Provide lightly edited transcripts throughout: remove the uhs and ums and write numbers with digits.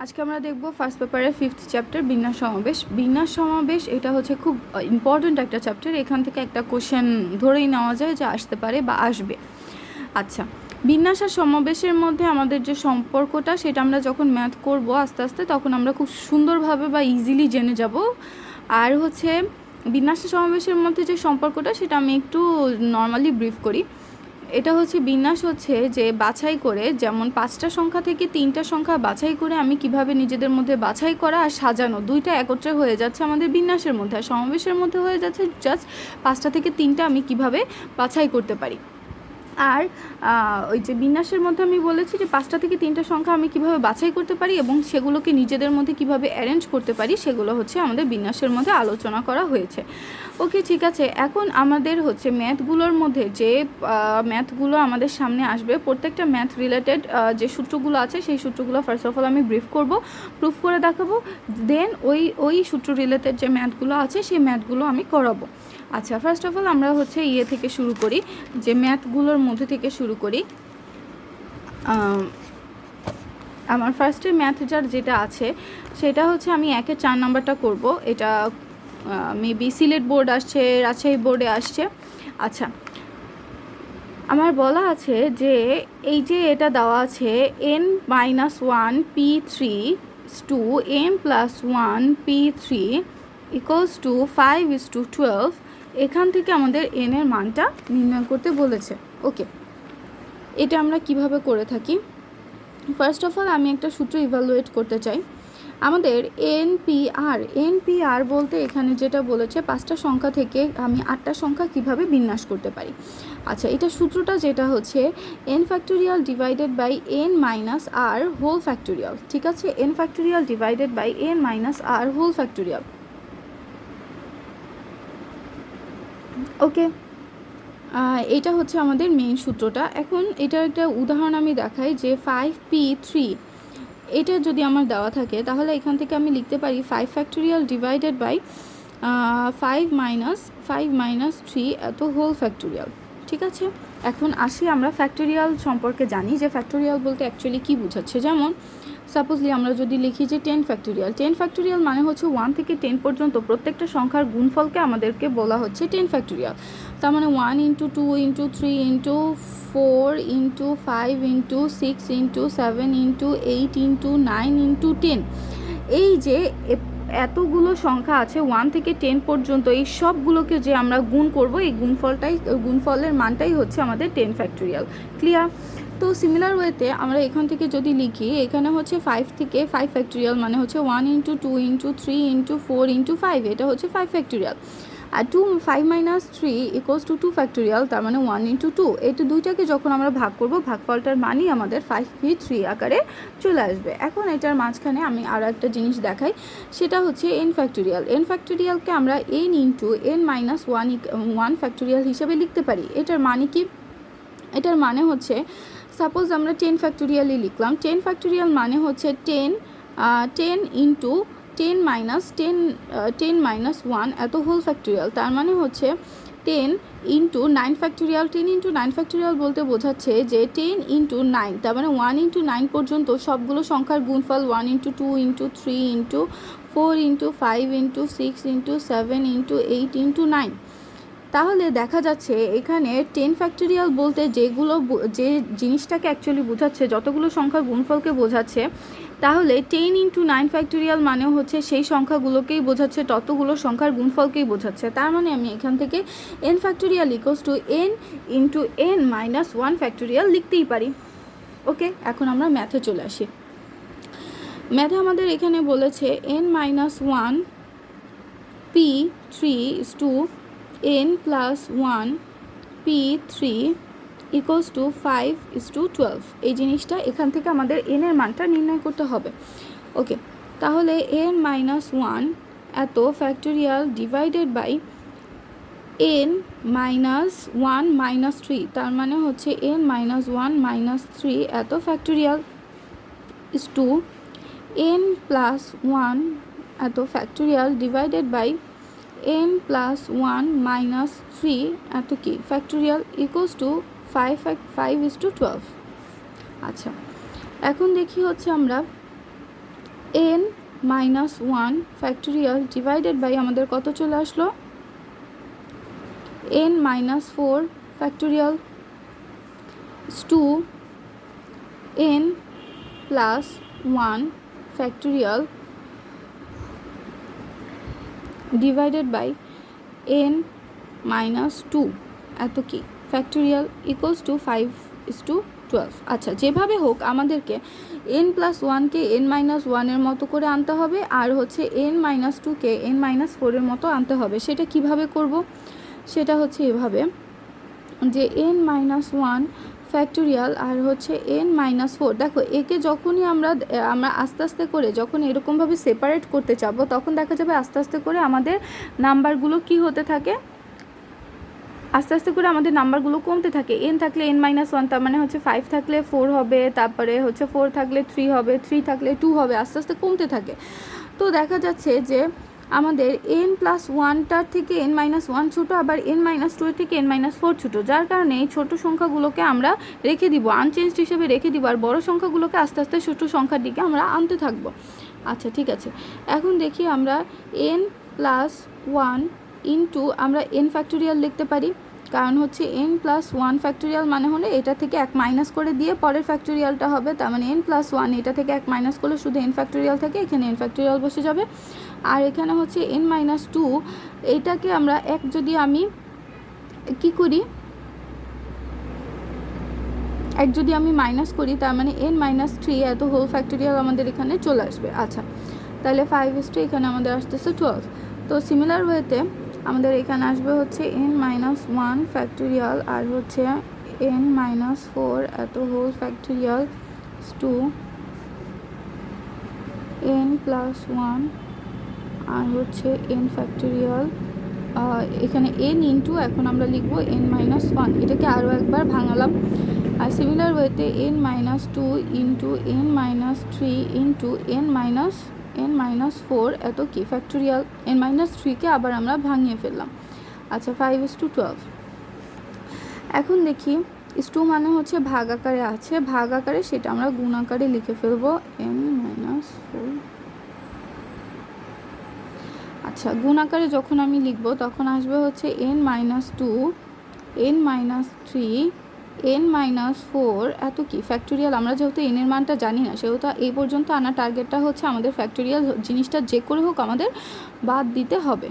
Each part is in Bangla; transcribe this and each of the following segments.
আজকে আমরা দেখব ফার্স্ট পেপারের 5th চ্যাপ্টার বিন্যাস সমাবেশ। বিন্যাস সমাবেশ এটা হচ্ছে খুব ইম্পর্ট্যান্ট একটা চ্যাপ্টার। এখান থেকে একটা কোশ্চেন ধরেই নেওয়া যায় যে আসতে পারে বা আসবে। আচ্ছা, বিন্যাস আর সমাবেশের মধ্যে আমাদের যে সম্পর্কটা সেটা আমরা যখন ম্যাথ করব আস্তে আস্তে তখন আমরা খুব সুন্দরভাবে বা ইজিলি জেনে যাব। আর হচ্ছে বিন্যাস সমাবেশের মধ্যে যে সম্পর্কটা সেটা আমি একটু নর্মালি ব্রিফ করি। এটা হচ্ছে বিন্যাস হচ্ছে যে বাছাই করে, যেমন 5টা সংখ্যা থেকে 3টা সংখ্যা বাছাই করে আমি কিভাবে নিজেদের মধ্যে বাছাই করা আর সাজানো দুইটা একত্রে হয়ে যাচ্ছে আমাদের বিন্যাসের মধ্যে, আর সমাবেশের মধ্যে হয়ে যাচ্ছে জাস্ট 5টা থেকে 3টা আমি কিভাবে বাছাই করতে পারি। আর ওই যে বিন্যাসের মধ্যে আমি বলেছি যে 5টা থেকে 3টা সংখ্যা আমি কিভাবে বাছাই করতে পারি এবং সেগুলোকে নিজেদের মধ্যে কিভাবে অ্যারেঞ্জ করতে পারি সেগুলো হচ্ছে আমাদের বিন্যাসের মধ্যে আলোচনা করা হয়েছে। ওকে, ঠিক আছে। এখন আমাদের হচ্ছে ম্যাথগুলোর মধ্যে যে ম্যাথগুলো আমাদের সামনে আসবে, প্রত্যেকটা ম্যাথ রিলেটেড যে সূত্রগুলো আছে সেই সূত্রগুলো ফার্স্ট অফ অল আমি ব্রিফ করব, প্রুফ করে দেখাবো, দেন ওই সূত্র রিলেটেড যে ম্যাথগুলো আছে সেই ম্যাথগুলো আমি করাবো। আচ্ছা, ফার্স্ট অফ অল আমরা হচ্ছে থেকে শুরু করি, যে ম্যাথগুলোর মধ্যে থেকে শুরু করি। আমার ফার্স্টে ম্যাথ যেটা আছে সেটা হচ্ছে আমি 1-এর 4 নাম্বারটা করব। এটা মেবি সিলেট বোর্ড আসছে, রাজশাহী বোর্ডে আসছে। আচ্ছা, আমার বলা আছে যে এই যে এটা দেওয়া আছে n-1 p3 two n+1 p3 equals to 5:12। এখান থেকে আমাদের n এর মানটা নির্ণয় করতে বলেছে। ওকে, এটা আমরা কিভাবে করে থাকি? ফার্স্ট অফ অল আমি একটা সূত্র ইভ্যালুয়েট করতে চাই। আমাদের এনপিআর বলতে এখানে যেটা বলেছে 5টা সংখ্যা থেকে আমি 8টা সংখ্যা কিভাবে বিন্যাস করতে পারি। আচ্ছা, এটা সূত্রটা যেটা হচ্ছে n factorial divided by n minus r whole factorial. ঠিক আছে, n factorial divided by n minus r whole factorial. Okay, এটা হচ্ছে আমাদের মেইন সূত্রটা। এখন এটার একটা উদাহরণ আমি দেখাই যে 5p3 এটা যদি আমার দেওয়া থাকে তাহলে এখান থেকে আমি লিখতে পারি 5 ফ্যাক্টোরিয়াল ডিভাইডেড বাই 5 মাইনাস 3 এত হোল ফ্যাক্টোরিয়াল। ঠিক আছে, এখন আসি আমরা ফ্যাক্টোরিয়াল সম্পর্কে জানি যে ফ্যাক্টোরিয়াল বলতে অ্যাকচুয়ালি কী বোঝাচ্ছে। যেমন সাপোজলি আমরা যদি লিখি যে 10 ফ্যাক্টোরিয়াল মানে হচ্ছে 1 থেকে 10 পর্যন্ত প্রত্যেকটা সংখ্যার গুণফলকে আমাদেরকে বলা হচ্ছে 10 ফ্যাক্টোরিয়াল। তার মানে 1 × 2 × 3 × 4 × 5 × 6 × 7 × 8 × 9 × 10। এই যে এতগুলো সংখ্যা আছে 1 থেকে 10 পর্যন্ত, এই সবগুলোকে যে আমরা গুণ করব এই গুণফলের মানটাই হচ্ছে আমাদের 10 ফ্যাক্টোরিয়াল। ক্লিয়ার? তো সিমিলার ওয়েতে আমরা এখান থেকে যদি লিখি, এখানে হচ্ছে 5 থেকে 5 ফ্যাক্টোরিয়াল মানে হচ্ছে 1 × 2 × 3 × 4 × 5, এটা হচ্ছে 5 ফ্যাক্টোরিয়াল। আর 5 মাইনাস 3 ইকুয়ালস টু 2 ফ্যাক্টোরিয়াল, তার মানে 1 × 2। এটা দুইটাকে যখন আমরা ভাগ করব ভাগফলটার মানই আমাদের 5p3 আকারে চলে আসবে। এখন এটার মাঝখানে আমি আরও একটা জিনিস দেখাই, সেটা হচ্ছে n ফ্যাক্টোরিয়ালকে আমরা n × n-1 ফ্যাক্টোরিয়াল হিসেবে লিখতে পারি। এটার মানে কি? এটার মানে হচ্ছে সাপোজ আমরা 10 ফ্যাক্টোরিয়ালই লিখলাম। 10 ফ্যাক্টোরিয়াল মানে হচ্ছে 10 × 10 মাইনাস 1 এত হোল ফ্যাক্টোরিয়াল। তার মানে হচ্ছে 10 × 9 ফ্যাক্টোরিয়াল। 10 × 9 ফ্যাক্টোরিয়াল বলতে বোঝাচ্ছে যে 10 × 9, তার মানে 1 × 9 পর্যন্ত সবগুলো সংখ্যার গুণফল 1 × 2 × 3 × 4 × 5 × 6 × 7 × 8 × 9। তাহলে দেখা যাচ্ছে এখানে 10 ফ্যাক্টোরিয়াল বলতে যে জিনিসটাকে অ্যাকচুয়ালি বোঝাচ্ছে, যতগুলো সংখ্যার গুণফলকে বোঝাচ্ছে, তাহলে 10 × 9 ফ্যাক্টোরিয়াল মানে হচ্ছে সেই সংখ্যাগুলোকেই বোঝাচ্ছে, ততগুলো সংখ্যার গুণফলকেই বোঝাচ্ছে। তার মানে আমি এখান থেকে n factorial equals two n × n-1 factorial লিখতেই পারি। ওকে, এখন আমরা ম্যাথে চলে আসি। ম্যাথে আমাদের এখানে বলেছে n-1 p3 two n+1 p3 equals to 5:12। এই জিনিসটা এখান থেকে আমাদের n এর মানটা নির্ণয় করতে হবে। ওকে, তাহলে n-1 এত ফ্যাক্টোরিয়াল ডিভাইডেড বাই n-1 - 3, তার মানে হচ্ছে n-1 - 3 এত ফ্যাক্টোরিয়াল ইস টু n+1 এত ফ্যাক্টোরিয়াল ডিভাইডেড বাই n+1 - 3 এত কি ফ্যাক্টোরিয়াল ইকুয়ালস টু 5:12। আচ্ছা, এখন দেখি হচ্ছে আমরা minus one factorial divided by আমাদের কত চলে আসলো n minus four factorial to n plus one factorial divided by n minus two এত কি ফ্যাক্টোরিয়াল ইকুয়ালস টু 5:12। আচ্ছা, যেভাবে হোক আমাদেরকে n প্লাস ওয়ানকে n মাইনাস ওয়ানের মতো করে আনতে হবে, আর হচ্ছে n মাইনাস টুকে n মাইনাস ফোরের মতো আনতে হবে। সেটা কিভাবে করব? সেটা হচ্ছে এভাবে যে n মাইনাস ওয়ান ফ্যাক্টোরিয়াল আর হচ্ছে n মাইনাস ফোর। দেখো, একে যখনই আমরা আস্তে আস্তে করে যখন এরকমভাবে সেপারেট করতে চাবো, তখন দেখা যাবে আস্তে আস্তে করে আমাদের নাম্বারগুলো কি হতে থাকে, আস্তে আস্তে করে আমাদের নাম্বারগুলো কমতে থাকে। n থাকলে n মাইনাস ওয়ান, তার মানে হচ্ছে 5 থাকলে 4 হবে, তারপরে হচ্ছে 4 থাকলে 3 হবে, 3 থাকলে 2 হবে, আস্তে আস্তে কমতে থাকে। তো দেখা যাচ্ছে যে আমাদের n প্লাস ওয়ানটার থেকে n মাইনাস ওয়ান ছোটো, আবার n মাইনাস টু এর থেকে n মাইনাস ফোর ছোটো, যার কারণে এই ছোটো সংখ্যাগুলোকে আমরা রেখে দিব, আনচেঞ্জড হিসেবে রেখে দিব, আর বড়ো সংখ্যাগুলোকে আস্তে আস্তে ছোটো সংখ্যার দিকে আমরা আনতে থাকবো। আচ্ছা, ঠিক আছে। এখন দেখি আমরা n প্লাস ওয়ান ইন্টু আমরা n ফ্যাক্টোরিয়াল লিখতে পারি, কারণ হচ্ছে n প্লাস ওয়ান ফ্যাক্টোরিয়াল মানে হলে এটা থেকে এক মাইনাস করে দিয়ে পরের ফ্যাক্টোরিয়ালটা হবে, তার মানে n প্লাস ওয়ান এটা থেকে এক মাইনাস করলে শুধু n ফ্যাক্টোরিয়াল থাকে, এখানে n ফ্যাক্টোরিয়াল বসে যাবে। আর এখানে হচ্ছে n মাইনাস টু, এইটাকে আমরা এক যদি আমি কি করি, এক যদি আমি মাইনাস করি, তার মানে n মাইনাস থ্রি এত হোল ফ্যাক্টোরিয়াল আমাদের এখানে চলে আসবে। আচ্ছা, তাহলে 5 এখানে আমাদের আসতেছে 12। তো সিমিলার ওয়েতে আমাদের এখানে আসবে হচ্ছে n মাইনাস ওয়ান ফ্যাক্টোরিয়াল আর হচ্ছে n মাইনাস ফোর এত whole factorial to n plus one আর হচ্ছে n ফ্যাক্টোরিয়াল, এখানে n ইন্টু এখন আমরা লিখবো n মাইনাস ওয়ান, এটাকে আরও একবার ভাঙালাম। আর সিমিলার ওয়েতে n minus two into n minus three into n minus four এত কি ফ্যাক্টোরিয়াল, n মাইনাস থ্রিকে আবার আমরা ভাঙিয়ে ফেললাম। আচ্ছা, 5:12। এখন দেখি টু মানে হচ্ছে ভাগ আকারে আছে, ভাগ আকারে সেটা আমরা গুণ আকারে লিখে ফেলবো n মাইনাস ফোর। আচ্ছা, গুণ আকারে যখন আমি লিখবো তখন আসবে হচ্ছে n minus two, n minus three, n minus four এত কি ফ্যাক্টোরিয়াল। আমরা যেহেতু n এর মানটা জানি না, সেহেতু এই পর্যন্ত আনা টার্গেটটা হচ্ছে আমাদের ফ্যাক্টোরিয়াল জিনিসটা যে করে হোক আমাদের বাদ দিতে হবে।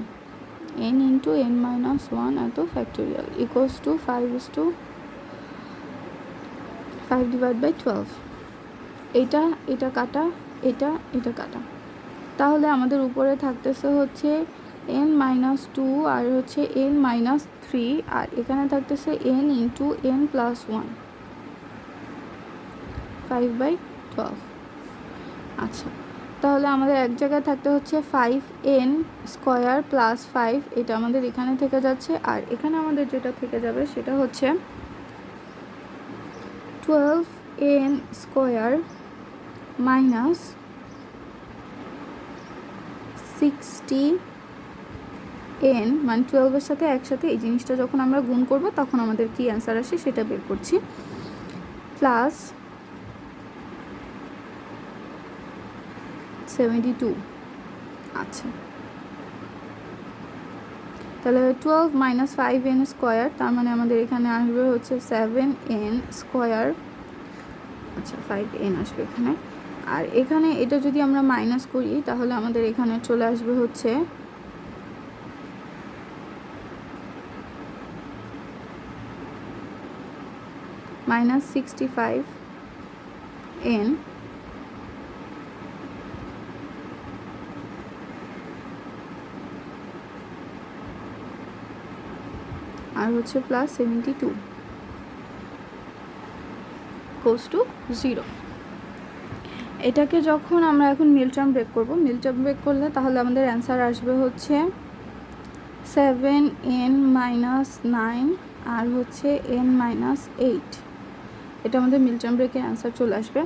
n into n minus one এত ফ্যাক্টোরিয়াল ইকুয়ালস টু 5:12। এটা কাটা, এটা কাটা, তাহলে আমাদের উপরে থাকতেছে হচ্ছে n মাইনাস টু আর হচ্ছে n মাইনাস থ্রি, আর এখানে থাকতেছে n into n plus one, 5/12। আচ্ছা, তাহলে আমাদের এক জায়গায় থাকতে হচ্ছে 5n স্কোয়ার প্লাস 5, এটা আমাদের এখানে থেকে যাচ্ছে, আর এখানে আমাদের যেটা থেকে যাবে সেটা হচ্ছে 12n স্কোয়ার মাইনাস 60n, মানে 12-এর সাথে একসাথে এই জিনিসটা যখন আমরা গুণ করব তখন আমাদের কি অ্যান্সার আসে সেটা বের করছি, প্লাস 72। আচ্ছা, তাহলে 12 মাইনাস 5n স্কোয়ার, তার মানে আমাদের এখানে আসবে হচ্ছে 7n স্কোয়ার। আচ্ছা, 5n আসবে এখানে, আর এখানে এটা যদি আমরা মাইনাস করি তাহলে আমাদের এখানে চলে আসবে হচ্ছে মাইনাস 65n আর হচ্ছে প্লাস 72 গোস টু 0। এটাকে যখন আমরা এখন মিল টার্ম ব্রেক করবো, মিল টার্ম ব্রেক করলে তাহলে আমাদের অ্যান্সার আসবে হচ্ছে 7n মাইনাস 9 আর হচ্ছে n মাইনাস 8 এটা আমাদের মিল্টন ব্রেকের অ্যান্সার চলে আসবে।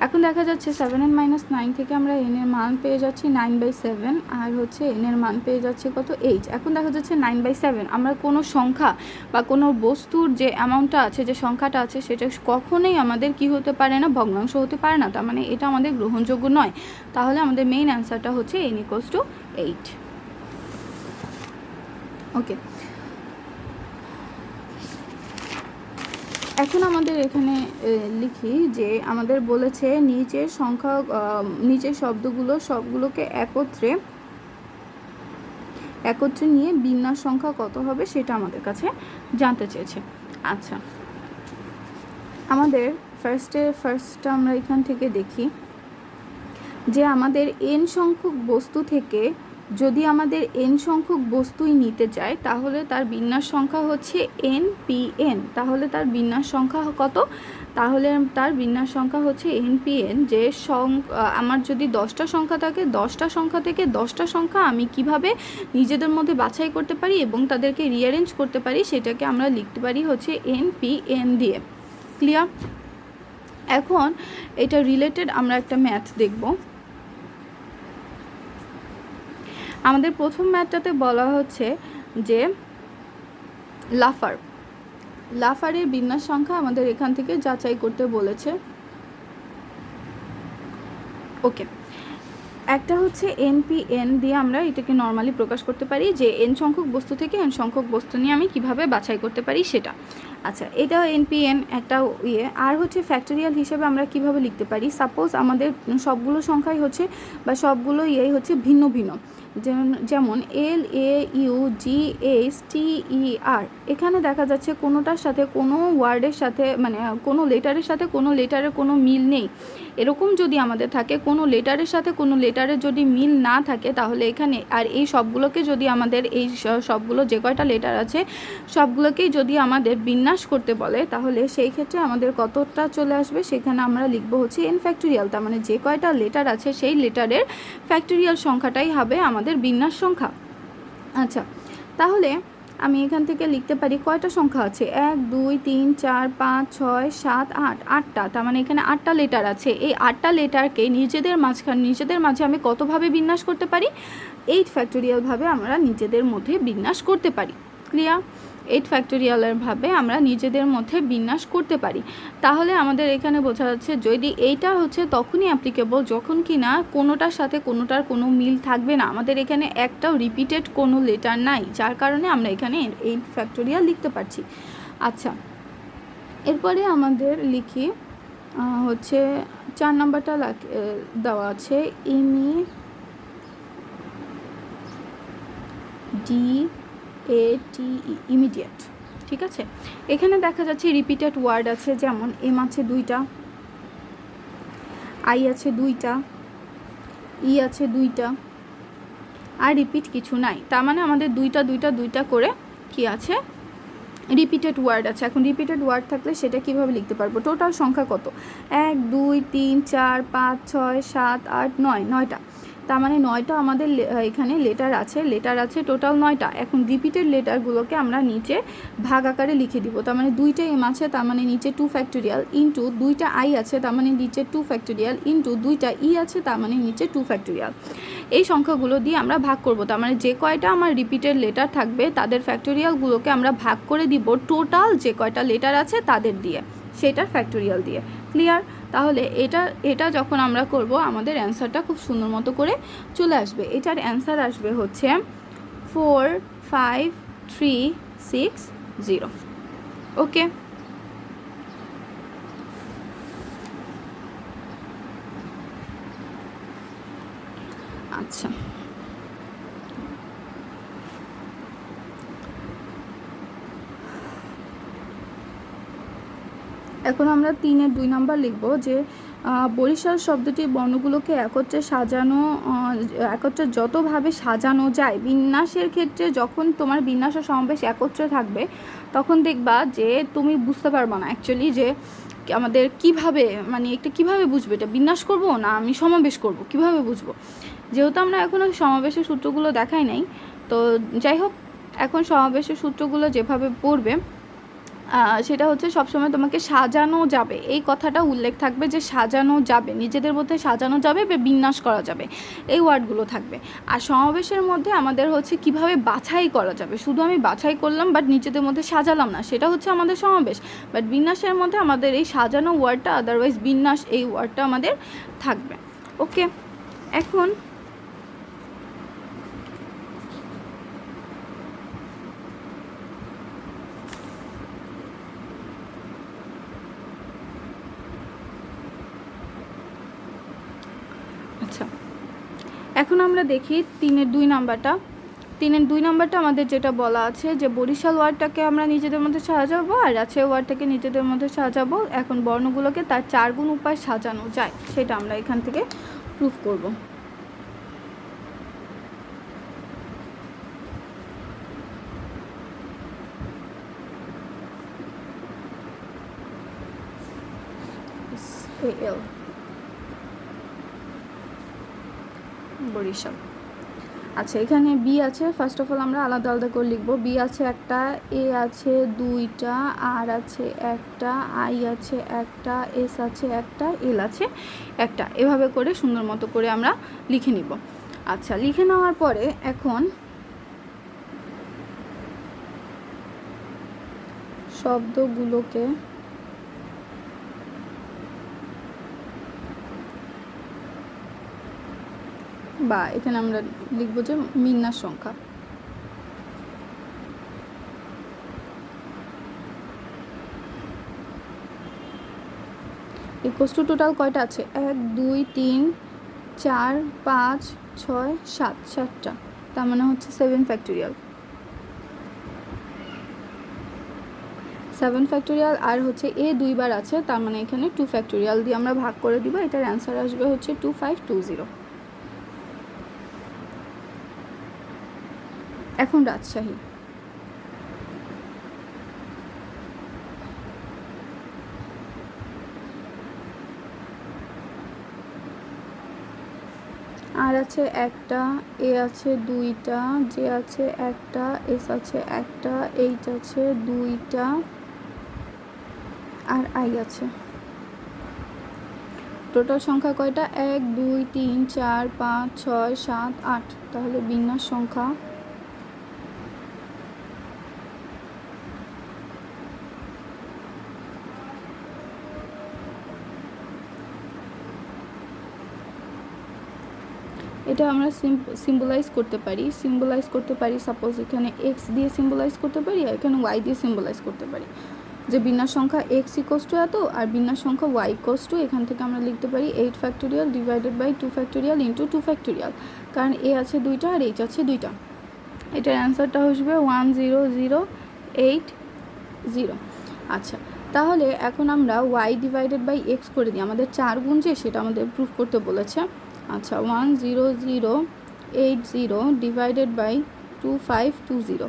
এখন দেখা যাচ্ছে 7n-9 থেকে আমরা n এর মান পেয়ে যাচ্ছি 9/7, আর হচ্ছে n এর মান পেয়ে যাচ্ছি কত 8। এখন দেখা যাচ্ছে 9/7 আমরা কোনো সংখ্যা বা কোনো বস্তুর যে অ্যামাউন্টটা আছে, যে সংখ্যাটা আছে, সেটা কখনোই আমাদের কি হতে পারে না, ভগ্নাংশ হতে পারে না। তার মানে এটা আমাদের গ্রহণযোগ্য নয়। তাহলে আমাদের মেইন অ্যান্সারটা হচ্ছে n = 8। ওকে, এখন আমাদের এখানে লিখি যে আমাদের বলেছে নিচের সবগুলোকে একত্রে নিয়ে বিন্যাস সংখ্যা কত হবে সেটা আমাদের কাছে জানতে চেয়েছে। আচ্ছা, আমাদের ফার্স্টটা আমরা এখান থেকে দেখি যে আমাদের n সংখ্যক বস্তু থেকে যদি আমাদের n সংখ্যক বস্তুই নিতে চায় তাহলে তার বিন্যাস সংখ্যা হচ্ছে npn। তাহলে তার বিন্যাস সংখ্যা কত? তাহলে তার বিন্যাস সংখ্যা হচ্ছে npn। যে আমার যদি 10টা সংখ্যা থাকে, 10টা সংখ্যা থেকে 10টা সংখ্যা আমি কিভাবে নিজেদের মধ্যে বাছাই করতে পারি এবং তাদেরকে রিঅ্যারেঞ্জ করতে পারি সেটাকে আমরা লিখতে পারি হচ্ছে npn দিয়ে। ক্লিয়ার? এখন এটা রিলেটেড আমরা একটা ম্যাথ দেখব। আমাদের প্রথম ম্যাথটাতে বলা হচ্ছে যে লাফারের বিন্যাস সংখ্যা আমাদের এখান থেকে যাচাই করতে বলেছে। ওকে, একটা হচ্ছে npn দিয়ে আমরা এটাকে নর্মালি প্রকাশ করতে পারি যে n সংখ্যক বস্তু থেকে n সংখ্যক বস্তু নিয়ে আমি কিভাবে বাছাই করতে পারি সেটা। আচ্ছা, এটা npn একটা ইয়ে। আর হচ্ছে ফ্যাক্টোরিয়াল হিসেবে আমরা কিভাবে লিখতে পারি, সাপোজ আমাদের সবগুলো সংখ্যাই হচ্ছে বা সবগুলো ইয়েই হচ্ছে ভিন্ন ভিন্ন, যেমন LAUGHTER। এখানে দেখা যাচ্ছে কোনোটার সাথে কোনো ওয়ার্ডের সাথে মানে কোনো লেটারের সাথে কোনো লেটারের কোনো মিল নেই। এরকম যদি আমাদের থাকে, কোনো লেটারের সাথে কোনো লেটারের যদি মিল না থাকে তাহলে এখানে আর এই সবগুলোকে যদি আমাদের এই সবগুলো যে কয়টা লেটার আছে সবগুলোকেই যদি আমাদের বিন্যাস করতে বলে তাহলে সেই ক্ষেত্রে আমাদের কতটা চলে আসবে, সেখানে আমরা লিখবো হচ্ছে n ফ্যাক্টোরিয়াল। তার মানে যে কয়টা লেটার আছে সেই লেটারের ফ্যাক্টোরিয়াল সংখ্যাটাই হবে আমাদের বিন্যাস সংখ্যা। আচ্ছা, তাহলে আমি এখান থেকে লিখতে পারি কয়টা সংখ্যা আছে, 1 2 3 4 5 6 7 8, 8টা। তার মানে এখানে 8টা লেটার আছে। এই 8টা লেটারকে নিজেদের মাঝে আমি কতভাবে বিন্যাস করতে পারি, 8 ফ্যাক্টোরিয়াল ভাবে আমরা নিজেদের মধ্যে বিন্যাস করতে পারি। ক্লিয়ার? 8 ফ্যাক্টোরিয়ালের ভাবে আমরা নিজেদের মধ্যে বিন্যাস করতে পারি। তাহলে আমাদের এখানে বোঝা যাচ্ছে যদি এইটা হচ্ছে তখনই অ্যাপ্লিকেবল যখন কি না কোনোটার সাথে কোনোটার কোনো মিল থাকবে না, আমাদের এখানে একটাও রিপিটেড কোনো লেটার নাই, যার কারণে আমরা এখানে 8 ফ্যাক্টোরিয়াল লিখতে পারছি। আচ্ছা, এরপরে আমাদের লিখি হচ্ছে 4 নাম্বারটা দেওয়া আছে ইমিডিয়েট। ঠিক আছে, এখানে দেখা যাচ্ছে রিপিটেড ওয়ার্ড আছে, যেমন এম আছে 2টা, আই আছে 2টা, ই আছে 2টা, আর রিপিট কিছু নাই। তার মানে আমাদের 2টা করে কি আছে, রিপিটেড ওয়ার্ড আছে। এখন রিপিটেড ওয়ার্ড থাকলে সেটা কিভাবে লিখতে পারবো, টোটাল সংখ্যা কত, 1 2 3 4 5 6 7 8 9, 9টা। তার মানে 9টা আমাদের এখানে লেটার আছে টোটাল 9টা। এখন রিপিটেড লেটারগুলোকে আমরা নিচে ভাগ আকারে লিখে দিব। তার মানে 2টা এম আছে, তার মানে নিচে 2 ফ্যাক্টোরিয়াল, ইন্টু 2টা আই আছে, তার মানে নিচে 2 ফ্যাক্টোরিয়াল, ইন্টু 2টা ই আছে, তার মানে নিচে 2 ফ্যাক্টোরিয়াল। এই সংখ্যাগুলো দিয়ে আমরা ভাগ করব। তার মানে যে কয়টা আমার রিপিটেড লেটার থাকবে তাদের ফ্যাক্টোরিয়ালগুলোকে আমরা ভাগ করে দিব টোটাল যে কয়টা লেটার আছে তাদের দিয়ে, সেটার ফ্যাক্টোরিয়াল দিয়ে। ক্লিয়ার? তাহলে এটা যখন আমরা করব আমাদের অ্যান্সারটা খুব সুন্দর মতো করে চলে আসবে। এটার অ্যান্সার আসবে হচ্ছে 4 5 3 6 0। ওকে, আচ্ছা, এখন আমরা 3-এর 2 নাম্বার লিখব যে বরিশাল শব্দটির বর্ণগুলোকে একত্রে যতভাবে সাজানো যায় বিন্যাসের ক্ষেত্রে, যখন তোমার বিন্যাস ও সমাবেশ একত্রে থাকবে তখন দেখবা যে তুমি বুঝতে পারবে না অ্যাকচুয়ালি যে আমাদের কিভাবে মানে একটা কিভাবে বুঝবে এটা বিন্যাস করব না আমি সমাবেশ করব, কিভাবে বুঝবো। যেহেতু আমরা এখনও সমাবেশের সূত্রগুলো দেখাই নাই, তো যাই হোক এখন সমাবেশের সূত্রগুলো যেভাবে পড়বে সেটা হচ্ছে সবসময় তোমাকে সাজানো যাবে, এই কথাটা উল্লেখ থাকবে যে সাজানো যাবে, নিজেদের মধ্যে সাজানো যাবে বা বিন্যাস করা যাবে, এই ওয়ার্ডগুলো থাকবে। আর সমাবেশের মধ্যে আমাদের হচ্ছে কিভাবে বাছাই করা যাবে, শুধু আমি বাছাই করলাম বাট নিজেদের মধ্যে সাজালাম না, সেটা হচ্ছে আমাদের সমাবেশ। বাট বিন্যাসের মধ্যে আমাদের এই সাজানো ওয়ার্ডটা, আদারওয়াইজ বিন্যাস এই ওয়ার্ডটা আমাদের থাকবে। ওকে, এখন আচ্ছা, এখন আমরা দেখি 3-2 নাম্বারটা। 3-2 নাম্বারটা আমাদের যেটা বলা আছে যে বরিশাল ওয়ার্ডটাকে আমরা নিজেদের মধ্যে সাজাবো আর রাজশাহী ওয়ার্ডটাকে নিজেদের মধ্যে সাজাবো। এখন বর্ণগুলোকে তার 4 গুণ উপায় সাজানো যায়, সেটা আমরা এখান থেকে প্রুফ করব। বরিশাল। আচ্ছা, এখানে বি আছে, ফার্স্ট অফ অল আমরা আলাদা আলাদা করে লিখবো। বি আছে একটা, এ আছে 2টা, আর আছে একটা, আই আছে একটা, এস আছে একটা, এল আছে একটা, এভাবে করে সুন্দর মতো করে আমরা লিখে নিব। আচ্ছা, লিখে নেওয়ার পরে এখন শব্দগুলোকে বা এখানে আমরা লিখব যে বিন্যাস সংখ্যা। ইকুয়ালস টু টোটাল কয়টা আছে? 1 2 3 4 5 6 7, 7টা, তার মানে হচ্ছে 7 ফ্যাক্টোরিয়াল। 7 ফ্যাক্টোরিয়াল আর হচ্ছে এ 2 বার আছে, তার মানে এখানে 2 ফ্যাক্টোরিয়াল দিয়ে আমরা ভাগ করে দিব। এটার অ্যান্সার আসবে হচ্ছে 2520। এখন রাজশাহী। আর আছে একটা, এ আছে 2টা, জে আছে একটা, এস আছে একটা, এইচ আছে 2টা, আর আই আছে। টোটাল সংখ্যা কয়টা? 1 2 3 4 5 6 7 8। তাহলে বিন্যাস সংখ্যা এটা আমরা সিম্বলাইজ করতে পারি। সাপোজ এখানে এক্স দিয়ে সিম্বলাইজ করতে পারি আর এখানে ওয়াই দিয়ে সিম্বলাইজ করতে পারি, যে বিন্যাস সংখ্যা এক্স ইকোয়াস টু এত আর বিন্যাস সংখ্যা ওয়াই ইকোয়াস টু, এখান থেকে আমরা লিখতে পারি 8 factorial divided by 2 factorial into 2 factorial, কারণ এ আছে 2টা আর এইচ আছে 2টা। এটার অ্যান্সারটা আসবে 10080। আচ্ছা, তাহলে এখন আমরা ওয়াই ডিভাইডেড বাই এক্স করে দিই, আমাদের 4 গুণ যে সেটা আমাদের প্রুফ করতে বলেছে। আচ্ছা, 10080 ডিভাইডেড বাই 2520,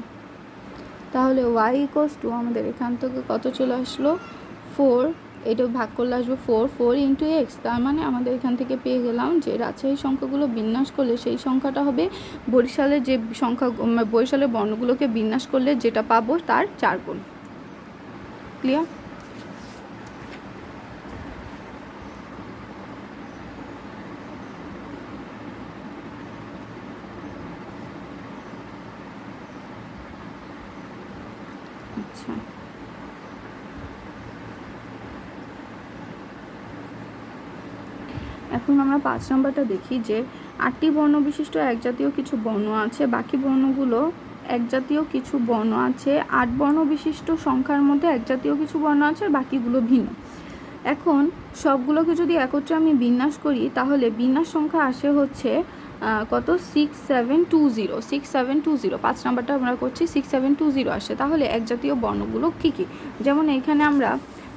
তাহলে ওয়াই ইকোয়াস টু আমাদের এখান থেকে কত চলে আসলো 4, এটা ভাগ করলে আসবে 4 ইন্টু এক্স, তার মানে আমাদের এখান থেকে পেয়ে গেলাম যে রাজশাহী সংখ্যাগুলো বিন্যাস করলে সেই সংখ্যাটা হবে বরিশালের যে সংখ্যা, বরিশালের বর্ণগুলোকে বিন্যাস করলে যেটা পাবো তার 4 গুণ। ক্লিয়ার? আচ্ছা, এখন আমরা 5 নম্বরটা দেখি যে 8টি বর্ণ বিশিষ্ট একজাতীয় কিছু বর্ণ আছে, বাকি বর্ণগুলো একজাতীয় কিছু বর্ণ আছে। 8 বর্ণ বিশিষ্ট সংখ্যার মধ্যে একজাতীয় কিছু বর্ণ আছে আর বাকিগুলো ভিন্ন। এখন সবগুলোকে যদি একত্রে আমি বিন্যাস করি তাহলে বিন্যাস সংখ্যা আসে হচ্ছে কত 6720। 5 নাম্বারটা আমরা করছি 6720 আসে। তাহলে একজাতীয় বর্ণগুলো কী কী? যেমন এখানে আমরা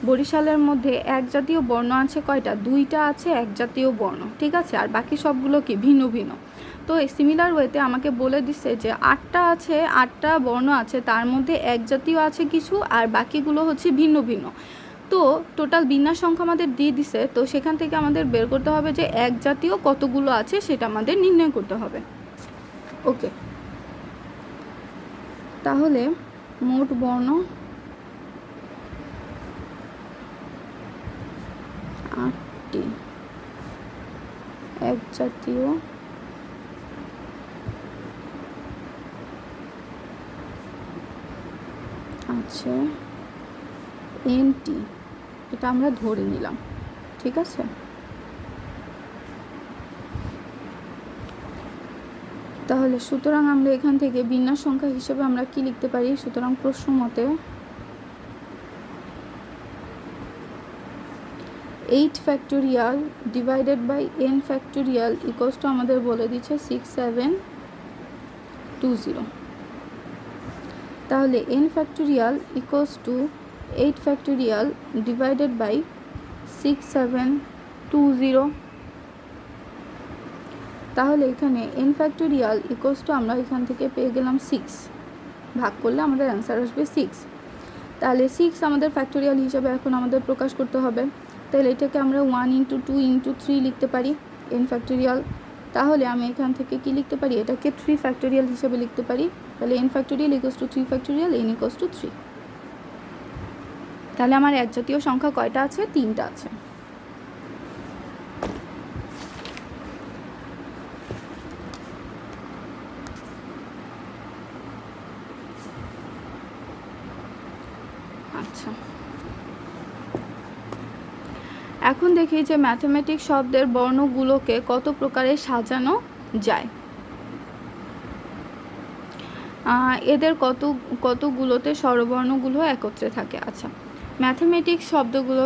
বরিশালের মধ্যে একজাতীয় বর্ণ আছে কয়টা? 2টা আছে একজাতীয় বর্ণ, ঠিক আছে, আর বাকি সবগুলো কি ভিন্ন ভিন্ন। তো এই সিমিলার ওয়েতে আমাকে বলে দিচ্ছে যে 8টা বর্ণ আছে, তার মধ্যে একজাতীয় আছে কিছু আর বাকিগুলো হচ্ছে ভিন্ন ভিন্ন। তো টোটাল বিন্যাস সংখ্যা আমাদের দিয়ে দিছে, তো সেখান থেকে আমাদের বের করতে হবে যে এক জাতীয় কতগুলো আছে সেটা আমাদের নির্ণয় করতে হবে। ওকে, তাহলে মোট বর্ণ এক জাতীয় আছে এনটি, এটা আমরা ধরে নিলাম, ঠিক আছে। তাহলে সুতরাং আমরা এখান থেকে বিন্যাস সংখ্যা হিসেবে আমরা কি লিখতে পারি? সুতরাং প্রশ্ন মতে 8 factorial divided by n factorial equals to আমাদের বলে দিচ্ছে 6720। তাহলে n factorial equals to 8 factorial divided by 6720। তাহলে এখানে n ফ্যাক্টোরিয়াল ইকুয়ালস টু আমরা এখান থেকে পেয়ে গেলাম 6, ভাগ করলে আমাদের অ্যান্সার আসবে 6। তাহলে 6 আমাদের ফ্যাক্টোরিয়াল হিসাবে এখন আমাদের প্রকাশ করতে হবে। তাহলে এটাকে আমরা 1 × 2 × 3 লিখতে পারি n ফ্যাক্টোরিয়াল। তাহলে আমি এখান থেকে কি লিখতে পারি? এটাকে 3 ফ্যাক্টোরিয়াল হিসেবে লিখতে পারি। তাহলে n factorial equals two 3 factorial, n equals to 3। তাহলে আমার এক জাতীয় সংখ্যা কয়টা আছে? 3টা আছে। আচ্ছা, এখন দেখি যে ম্যাথমেটিক্স শব্দের বর্ণগুলোকে কত প্রকারে সাজানো যায়। এদের কতগুলোতে স্বরবর্ণগুলো একত্রে থাকে। আচ্ছা, ম্যাথমেটিক্স শব্দগুলো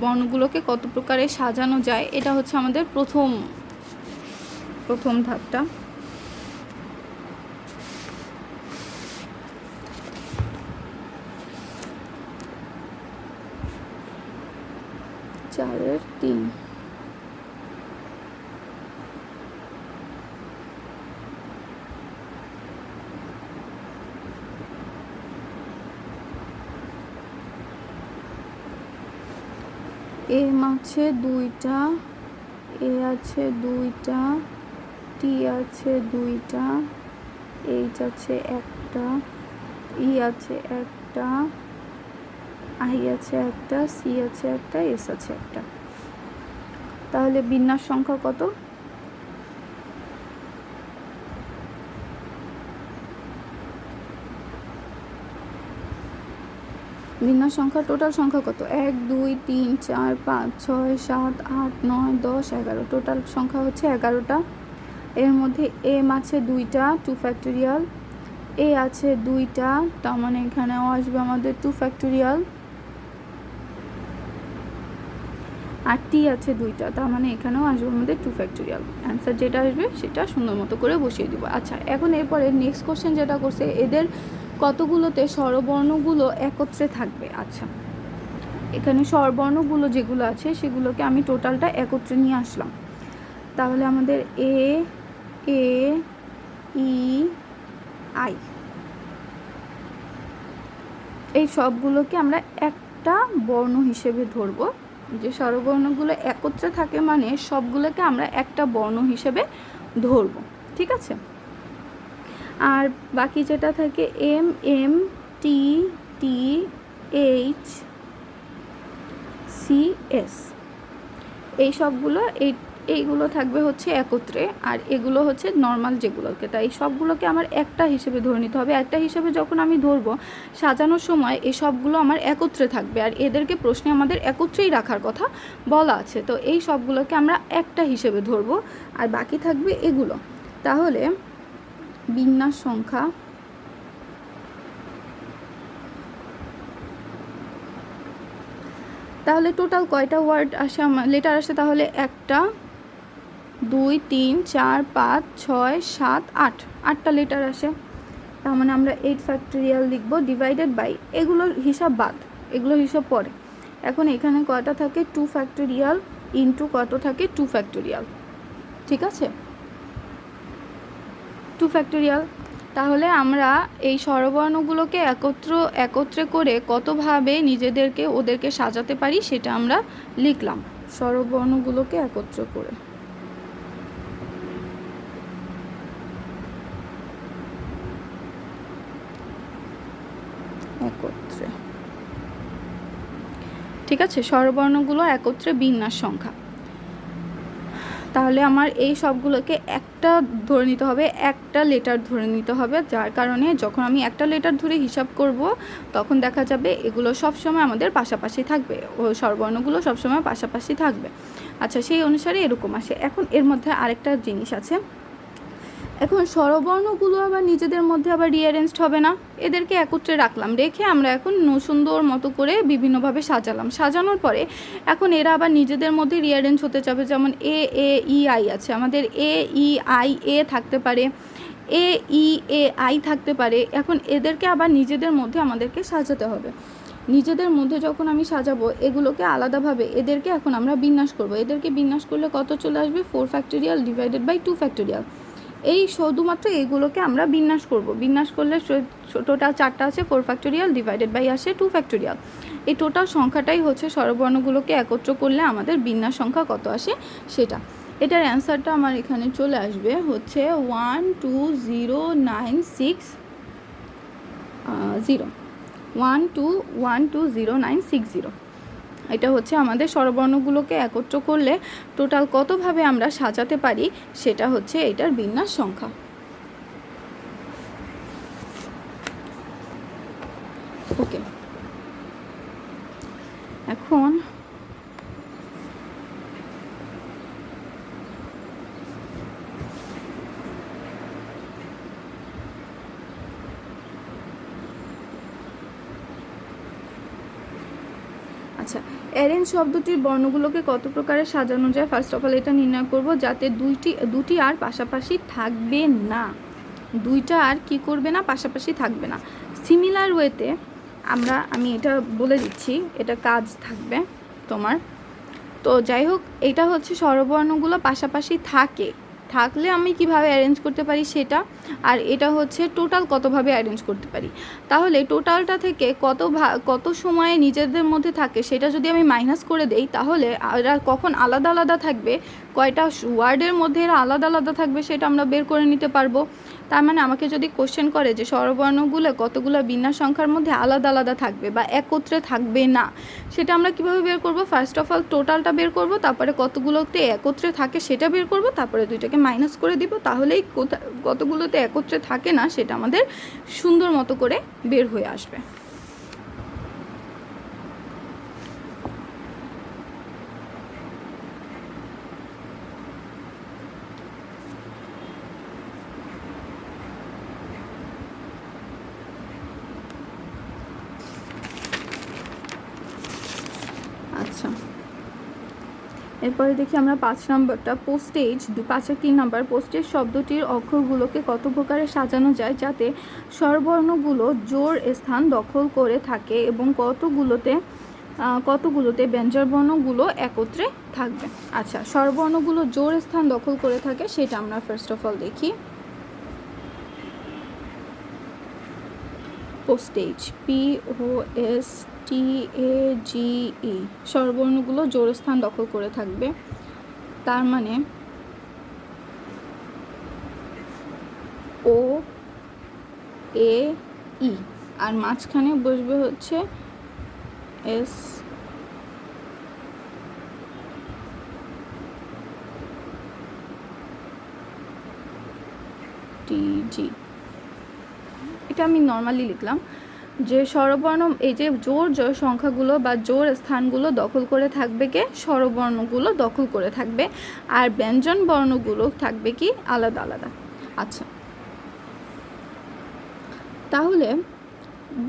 বর্ণগুলোকে কত প্রকারে সাজানো যায়, এটা হচ্ছে আমাদের প্রথম ধাপটা। চারের 3। এম আছে 2টা, এ আছে 2টা, টি আছে 2টা, এইচ আছে 1টা, ই আছে 1টা, আই আছে 1টা, সি আছে 1টা, এস আছে 1টা। তাহলে বিন্যাস সংখ্যা কত? বিন্যাস সংখ্যা টোটাল সংখ্যা কত? 1 2 3 4 5 6 7 8 9 10 11। টোটাল সংখ্যা হচ্ছে 11টা। এর মধ্যে এম আছে 2টা, 2 ফ্যাক্টোরিয়াল, এ আছে 2টা, তার মানে এখানেও আসবে আমাদের 2 ফ্যাক্টোরিয়াল, আর টি আছে 2টা, তার মানে এখানেও আসবে আমাদের 2 ফ্যাক্টোরিয়াল। অ্যান্সার যেটা আসবে সেটা সুন্দর মতো করে বসিয়ে দিব। আচ্ছা, এখন এরপরে নেক্সট কোশ্চেন যেটা করছে, এদের কতগুলোতে স্বরবর্ণগুলো একত্রে থাকবে। আচ্ছা, এখানে স্বরবর্ণগুলো যেগুলো আছে সেগুলোকে আমি টোটালটা একত্রে নিয়ে আসলাম। তাহলে আমাদের এ ই আই এই সবগুলোকে আমরা একটা বর্ণ হিসেবে ধরবো। যে স্বরবর্ণগুলো একত্রে থাকে মানে সবগুলোকে আমরা একটা বর্ণ হিসেবে ধরবো, ঠিক আছে। আর বাকি যেটা থাকে M M T T H C S, এই সবগুলো এইগুলো থাকবে হচ্ছে একত্রে, আর এগুলো হচ্ছে নর্মাল যেগুলোকে। তাই সবগুলোকে আমার একটা হিসেবে ধরে নিতে হবে। একটা হিসেবে যখন আমি ধরবো, সাজানোর সময় এই সবগুলো আমার একত্রে থাকবে, আর এদেরকে প্রশ্নে আমাদের একত্রেই রাখার কথা বলা আছে। তো এই সবগুলোকে আমরা একটা হিসেবে ধরবো, আর বাকি থাকবে এগুলো। তাহলে বিন্যাস সংখ্যা তাহলে টোটাল কয়টা ওয়ার্ড আসে, লেটার আসে? তাহলে 1 2 3 4 5 6 7 8, 8টা লেটার আসে। তার মানে আমরা 8 ফ্যাক্টোরিয়াল লিখবো ডিভাইডেড বাই, এগুলোর হিসাব বাদ, এগুলোর হিসাব পরে। এখন এখানে কয়টা থাকে? 2 ফ্যাক্টোরিয়াল ইন্টু কত থাকে? 2 ফ্যাক্টোরিয়াল, ঠিক আছে, 2 ফ্যাক্টোরিয়াল। তাহলে আমরা এই স্বরবর্ণগুলোকে একত্রে করে কতভাবে নিজেদেরকে ওদেরকে সাজাতে পারি সেটা আমরা লিখলাম। স্বরবর্ণগুলোকে একত্র করে ঠিক আছে, স্বরবর্ণগুলো একত্রে বিন্যাস সংখ্যা। তাহলে আমার এই সবগুলোকে একটা ধরে নিতে হবে, একটা লেটার ধরে নিতে হবে, যার কারণে যখন আমি একটা লেটার ধরে হিসাব করব তখন দেখা যাবে এগুলো সবসময় আমাদের পাশাপাশি থাকবে, ও স্বরবর্ণগুলো সবসময় পাশাপাশি থাকবে। আচ্ছা, সেই অনুসারে এরকম আসে। এখন এর মধ্যে আরেকটা জিনিস আছে, এখন স্বরবর্ণগুলো আবার নিজেদের মধ্যে আবার রিঅ্যারেঞ্জড হবে না, এদেরকে একত্রে রাখলাম, রেখে আমরা এখন সুন্দর মতো করে বিভিন্নভাবে সাজালাম। সাজানোর পরে এখন এরা আবার নিজেদের মধ্যে রিঅ্যারেঞ্জ হতে যাবে। যেমন এ এ ই আই আছে, আমাদের এ ই আই এ থাকতে পারে, এ ই এ আই থাকতে পারে। এখন এদেরকে আবার নিজেদের মধ্যে আমাদেরকে সাজাতে হবে। নিজেদের মধ্যে যখন আমি সাজাবো এগুলোকে আলাদাভাবে, এদেরকে এখন আমরা বিন্যাস করব। এদেরকে বিন্যাস করলে কত চলে আসবে? 4 ফ্যাক্টোরিয়াল ডিভাইডেড বাই 2 ফ্যাক্টোরিয়াল। এই শুধুমাত্র এইগুলোকে আমরা বিন্যাস করব। বিন্যাস করলে টোটাল 4টা আছে, 4 ফ্যাক্টোরিয়াল ডিভাইডেড বাই আসে 2 ফ্যাক্টোরিয়াল। এই টোটাল সংখ্যাটাই হচ্ছে স্বরবর্ণগুলোকে একত্র করলে আমাদের বিন্যাস সংখ্যা কত আসে সেটা। এটার অ্যান্সারটা আমার এখানে চলে আসবে হচ্ছে 12096 এটা হচ্ছে আমাদের স্বরবর্ণগুলোকে একত্র করলে টোটাল কতভাবে আমরা সাজাতে পারি সেটা হচ্ছে এটার বিন্যাস সংখ্যা। ওকে, এখন আচ্ছা, অ্যারেঞ্জ শব্দটির বর্ণগুলোকে কত প্রকারে সাজানো যায়? ফার্স্ট অফ অল এটা নির্ণয় করব যাতে দুটি আর পাশাপাশি থাকবে না, দুইটা আর কি করবে না? পাশাপাশি থাকবে না। সিমিলার ওয়েতে আমি এটা বলে দিচ্ছি, এটা কাজ থাকবে তোমার। তো যাই হোক, এটা হচ্ছে স্বরবর্ণগুলো পাশাপাশি থাকলে আমি কিভাবে অ্যারেঞ্জ করতে পারি সেটা, আর এটা হচ্ছে টোটাল কতভাবে অ্যারেঞ্জ করতে পারি। তাহলে টোটালটা থেকে কত সময়ে নিজেদের মধ্যে থাকে সেটা যদি আমি মাইনাস করে দেই, তাহলে এরা কখন আলাদা আলাদা থাকবে, কয়টা ওয়ার্ডের মধ্যে এরা আলাদা আলাদা থাকবে সেটা আমরা বের করে নিতে পারবো। তার মানে আমাকে যদি কোশ্চেন করে যে স্বরবর্ণগুলো কতগুলো বিন্যাস সংখ্যার মধ্যে আলাদা আলাদা থাকবে বা একত্রে থাকবে না, সেটা আমরা কিভাবে বের করব? ফার্স্ট অফ অল টোটালটা বের করব, তারপরে কতগুলোতে একত্রে থাকে সেটা বের করব, তারপরে দুইটাকে মাইনাস করে দিব, তাহলেই কতগুলোতে একত্রে থাকে না সেটা আমাদের সুন্দর মতো করে বের হয়ে আসবে। আচ্ছা, এরপরে দেখি আমরা 5 নম্বরটা, পোস্টেজ। 5-3 নম্বর, পোস্টেজ শব্দটির অক্ষরগুলোকে কত প্রকারে সাজানো যায় যাতে স্বরবর্ণগুলো জোড় স্থান দখল করে থাকে এবং কতগুলোতে ব্যঞ্জনবর্ণগুলো একত্রে থাকবে। আচ্ছা, স্বরবর্ণগুলো জোড় স্থান দখল করে থাকে সেটা আমরা ফার্স্ট অফ অল দেখি। পোস্টেজ, POSTAGE, স্বরবর্ণগুলো জোড় স্থান দখল করে থাকবে। তার মানে OAE, আর মাঝখানে বসবে হচ্ছে STG। এটা আমি নর্মালি লিখলাম যে স্বরবর্ণ, এই যে জোড় সংখ্যাগুলো বা জোড় স্থানগুলো দখল করে থাকবে কে? স্বরবর্ণগুলো দখল করে থাকবে, আর ব্যঞ্জন বর্ণগুলো থাকবে কি? আলাদা আলাদা। আচ্ছা, তাহলে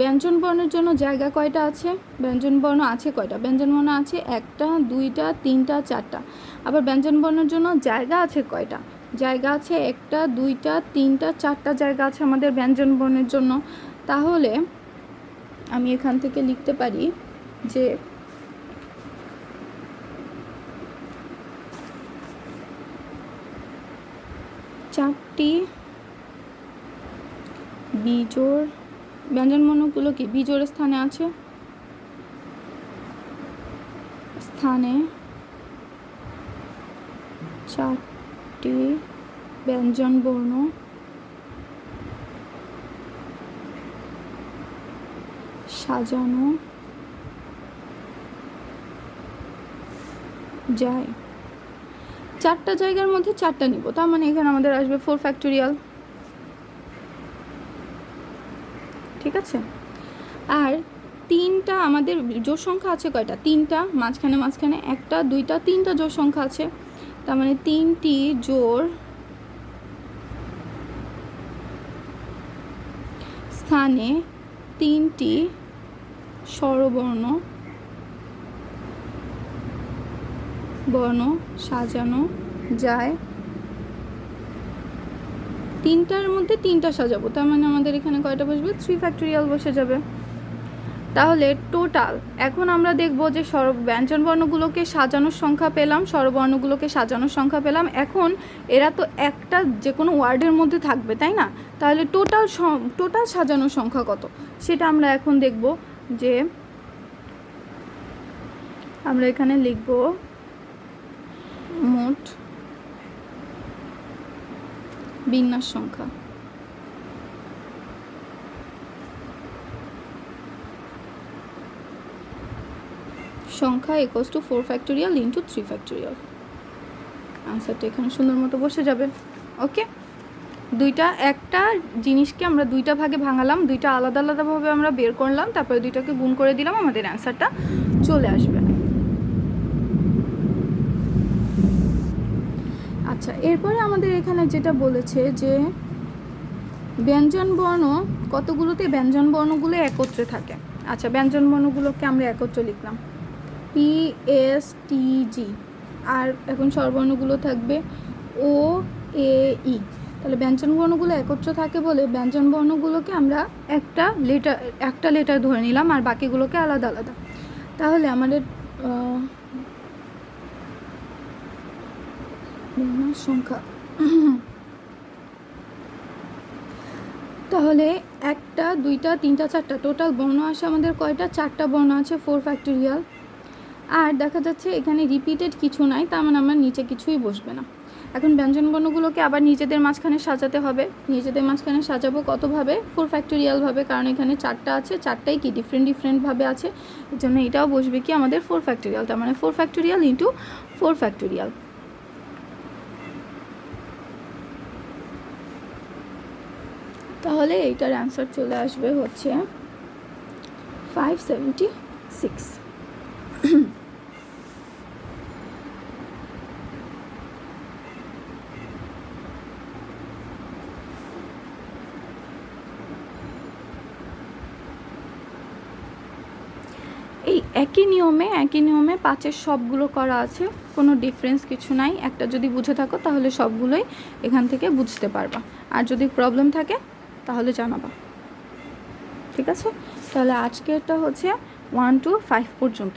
ব্যঞ্জন বর্ণের জন্য জায়গা কয়টা আছে? ব্যঞ্জন বর্ণ আছে কয়টা? ব্যঞ্জন বর্ণ আছে 1টা 2টা 3টা 4টা। আবার ব্যঞ্জন বর্ণের জন্য জায়গা আছে কয়টা? জায়গা আছে 1টা 2টা 3টা 4টা জায়গা আছে আমাদের ব্যঞ্জন বর্ণের জন্য। তাহলে আমি এখান থেকে লিখতে পারি যে চারটি বিজোড় ব্যঞ্জনবর্ণগুলো কি বিজোড় স্থানে আছে, স্থানে 4টি ব্যঞ্জনবর্ণ সাজানো যায়। চারটা জায়গার মধ্যে চারটা নিব, তার মানে এখানে আমাদের আসবে 4 ফ্যাক্টোরিয়াল। ঠিক আছে, আর তিনটা আমাদের জোড় সংখ্যা আছে কয়টা? তিনটা, মাঝখানে একটা দুইটা তিনটা জোড় সংখ্যা আছে, তার মানে তিনটি জোড় স্থানে তিনটি স্বরবর্ণ সাজানো যায়। তিনটার মধ্যে তিনটা সাজাবো, তার মানে আমাদের এখানে কয়টা বসবে? 3 ফ্যাক্টোরিয়াল বসে যাবে। তাহলে টোটাল এখন আমরা দেখব যে ব্যঞ্জনবর্ণগুলোকে সাজানোর সংখ্যা পেলাম, স্বরবর্ণগুলোকে সাজানোর সংখ্যা পেলাম। এখন এরা তো একটা যে কোনো ওয়ার্ডের মধ্যে থাকবে, তাই না? তাহলে টোটাল সাজানোর সংখ্যা কত সেটা আমরা এখন দেখব। যে আমরা এখানে লিখব মোট বিন্যাস সংখ্যা। সংখ্যা equals to 4 factorial into 3 factorial. আনসারটা এখানে সুন্দর মতো বসে যাবে। ওকে, একটা জিনিসকে আমরা দুইটা ভাগে ভাঙালাম, দুইটা আলাদা আলাদাভাবে আমরা বের করলাম, তারপরে দুইটাকে গুণ করে দিলাম, আমাদের অ্যান্সারটা চলে আসবে। আচ্ছা, এরপরে আমাদের এখানে যেটা বলেছে যে ব্যঞ্জনবর্ণ কতগুলোতে ব্যঞ্জনবর্ণগুলো একত্রে থাকে। আচ্ছা, ব্যঞ্জনবর্ণগুলোকে আমরা একত্রে লিখলাম PSTG, আর এখন স্বরবর্ণগুলো থাকবে OAE। তাহলে ব্যঞ্জনবর্ণগুলো একত্রে থাকে বলে ব্যঞ্জনবর্ণগুলোকে আমরা একটা লেটার ধরে নিলাম, আর বাকিগুলোকে আলাদা আলাদা। তাহলে আমাদের সংখ্যা, তাহলে একটা দুইটা তিনটা চারটা টোটাল বর্ণ আসে আমাদের কয়টা? চারটা বর্ণ আছে, 4 ফ্যাক্টোরিয়াল। আর দেখা যাচ্ছে এখানে রিপিটেড কিছু নাই, তার মানে আমার নিচে কিছুই বসবে না। এখন ব্যঞ্জনবর্ণগুলোকে আবার নিজেদের মাঝখানে সাজাতে হবে। নিজেদের মাঝখানে সাজাবো কতভাবে? 4 ফ্যাক্টোরিয়াল ভাবে, কারণ এখানে চারটা আছে, চারটাই কি ডিফারেন্টভাবে আছে, এই জন্য এটাও বসবে কি আমাদের 4 ফ্যাক্টোরিয়াল। তার মানে 4 ফ্যাক্টোরিয়াল ইন্টু 4 ফ্যাক্টোরিয়াল। তাহলে এইটার অ্যান্সার চলে আসবে হচ্ছে 576। এই একই নিয়মে 5-এর সবগুলো করা আছে, কোনো ডিফারেন্স কিছু নাই। একটা যদি বুঝে থাকো তাহলে সবগুলোই এখান থেকে বুঝতে পারবা, আর যদি প্রবলেম থাকে তাহলে জানাবা। ঠিক আছে, তাহলে আজকেরটা হচ্ছে 1 to 5 পর্যন্ত।